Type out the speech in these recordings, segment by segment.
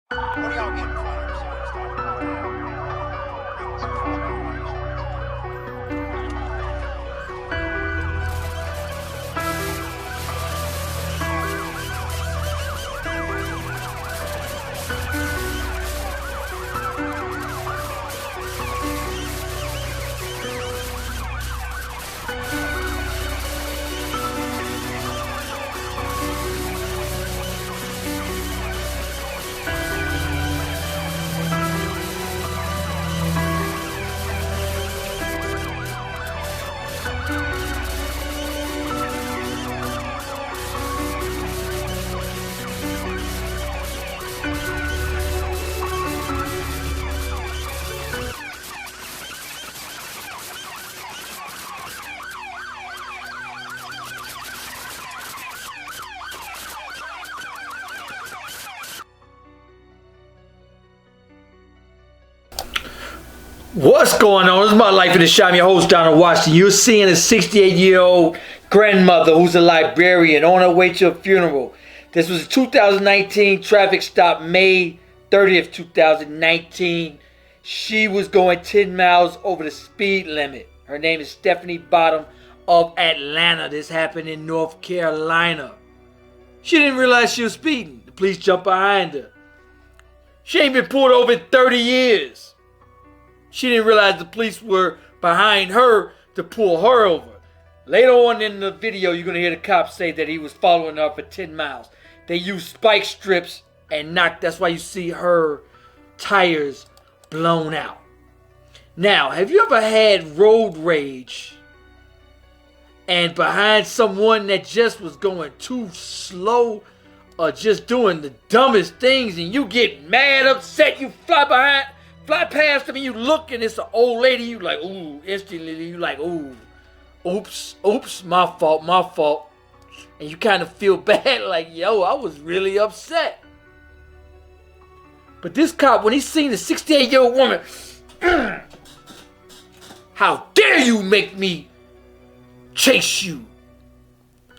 What are y'all getting fun of? Somebody started calling out. What's going on? This is My Life in the Shop. I'm your host, Donald Washington. You're seeing a 68-year-old grandmother who's a librarian on her way to a funeral. This was a 2019 traffic stop, May 30th, 2019. She was going 10 miles over the speed limit. Her name is Stephanie Bottom of Atlanta. This happened in North Carolina. She didn't realize she was speeding. The police jumped behind her. She ain't been pulled over in 30 years. She didn't realize the police were behind her to pull her over. Later on in the video, you're going to hear the cops say that he was following her for 10 miles. They used spike strips and knocked. That's why you see her tires blown out. Now, have you ever had road rage and behind someone that just was going too slow or just doing the dumbest things and you get mad, upset, you fly past them and you look and it's an old lady, you like, ooh, instantly you like, ooh, oops, my fault. And you kind of feel bad like, yo, I was really upset. But this cop, when he seen the 68-year-old woman, how dare you make me chase you?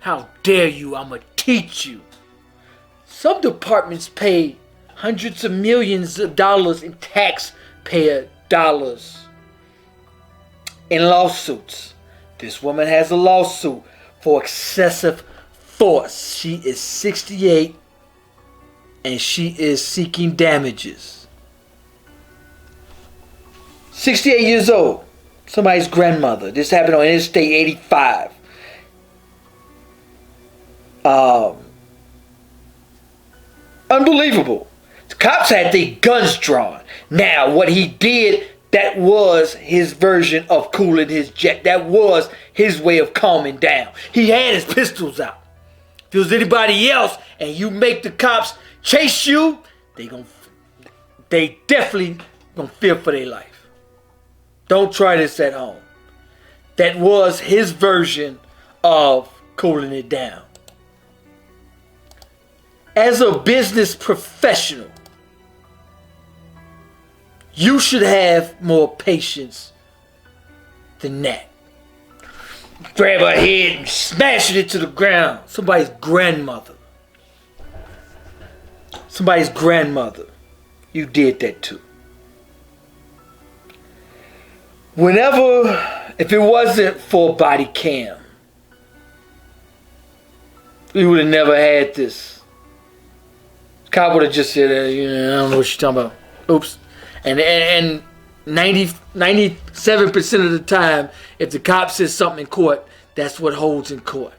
How dare you, I'ma teach you. Some departments pay hundreds of millions of dollars in taxpayer dollars in lawsuits. This woman has a lawsuit for excessive force. She is 68 and she is seeking damages. 68 years old, somebody's grandmother. This happened on Interstate 85. Unbelievable. The cops had their guns drawn. Now, what he did, that was his version of cooling his jet. That was his way of calming down. He had his pistols out. If it was anybody else and you make the cops chase you, they definitely gonna fear for their life. Don't try this at home. That was his version of cooling it down. As a business professional, you should have more patience than that. Grab her head and smash it to the ground. Somebody's grandmother. You did that too. If it wasn't for body cam, we would have never had this. Cop would have just said, I don't know what you're talking about. Oops. And 97% of the time, if the cop says something in court, that's what holds in court.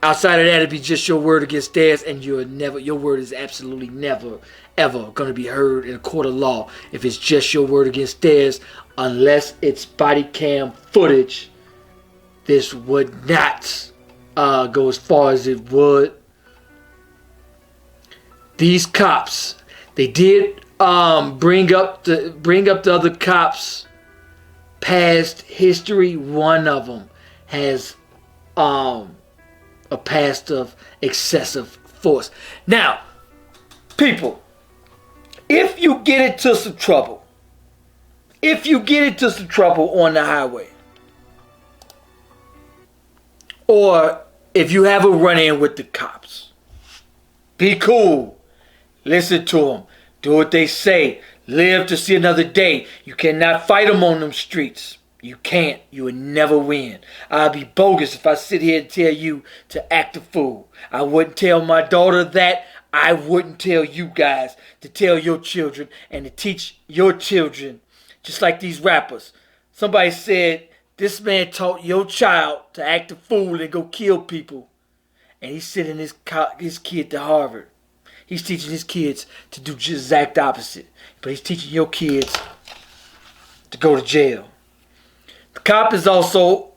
Outside of that, it'd be just your word against theirs, and your word is absolutely never, ever going to be heard in a court of law if it's just your word against theirs, unless it's body cam footage. This would not go as far as it would. These cops, they did bring up the other cops' past history. One of them has a past of excessive force. Now, people, if you get into some trouble on the highway, or if you have a run-in with the cops, be cool. Listen to them. Do what they say. Live to see another day. You cannot fight them on them streets. You can't. You will never win. I'll be bogus if I sit here and tell you to act a fool. I wouldn't tell my daughter that. I wouldn't tell you guys to tell your children and to teach your children. Just like these rappers. Somebody said, this man taught your child to act a fool and go kill people. And he's sending his kid to Harvard. He's teaching his kids to do just the exact opposite. But he's teaching your kids to go to jail. The cop is also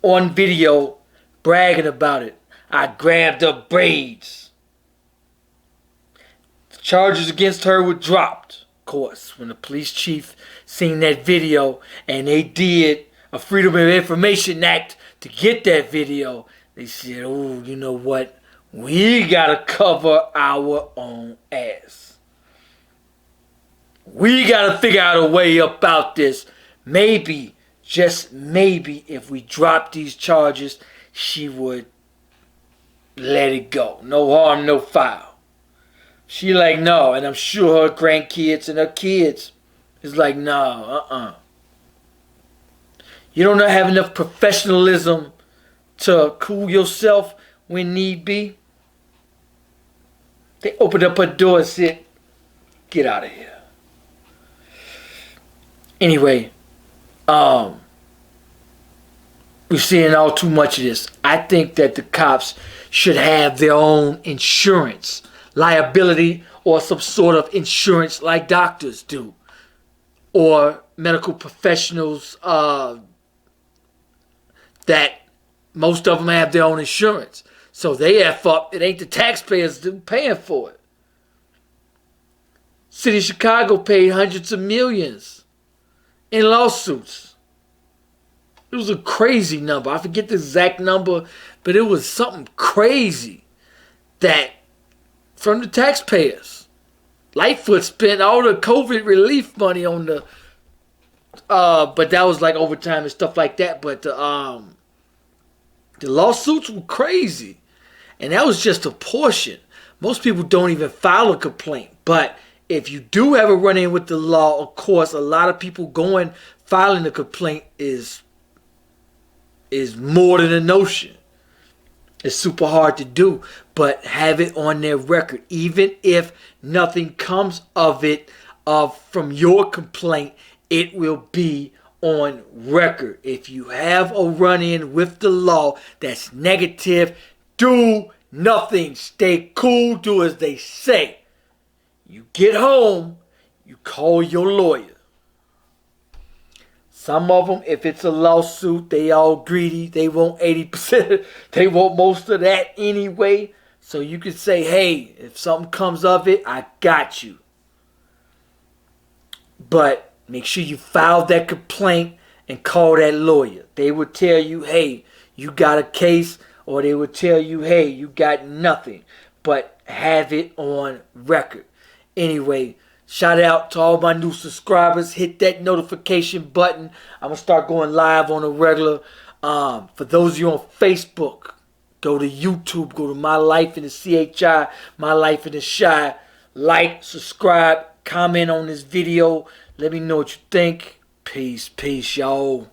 on video bragging about it. I grabbed her braids. The charges against her were dropped, of course, when the police chief seen that video and they did a Freedom of Information Act to get that video. They said, oh, you know what? We gotta cover our own ass. We gotta figure out a way about this. Maybe, just maybe, if we drop these charges, she would let it go. No harm, no foul. She like, no. And I'm sure her grandkids and her kids is like, no, You don't have enough professionalism to cool yourself when need be. They opened up her door and said, get out of here. Anyway, we're seeing all too much of this. I think that the cops should have their own insurance, liability, or some sort of insurance like doctors do, or medical professionals that most of them have their own insurance. So they F up. It ain't the taxpayers paying for it. City of Chicago paid hundreds of millions in lawsuits. It was a crazy number. I forget the exact number, but it was something crazy that from the taxpayers. Lightfoot spent all the COVID relief money on the but that was like overtime and stuff like that. But the lawsuits were crazy. And that was just a portion. Most people don't even file a complaint. But if you do have a run-in with the law, of course, a lot of people filing a complaint is more than a notion. It's super hard to do, but have it on their record. Even if nothing comes of it, from your complaint, it will be on record. If you have a run-in with the law that's negative, do nothing. Stay cool. Do as they say. You get home, you call your lawyer. Some of them, if it's a lawsuit, they all greedy. They want 80%. They want most of that anyway. So you can say, hey, if something comes of it, I got you. But make sure you file that complaint and call that lawyer. They will tell you, hey, you got a case, or they will tell you, hey, you got nothing. But have it on record. Anyway, shout out to all my new subscribers. Hit that notification button. I'm going to start going live on a regular. For those of you on Facebook, go to YouTube. Go to My Life in the CHI, My Life in the Shy. Like, subscribe, comment on this video. Let me know what you think. Peace, y'all.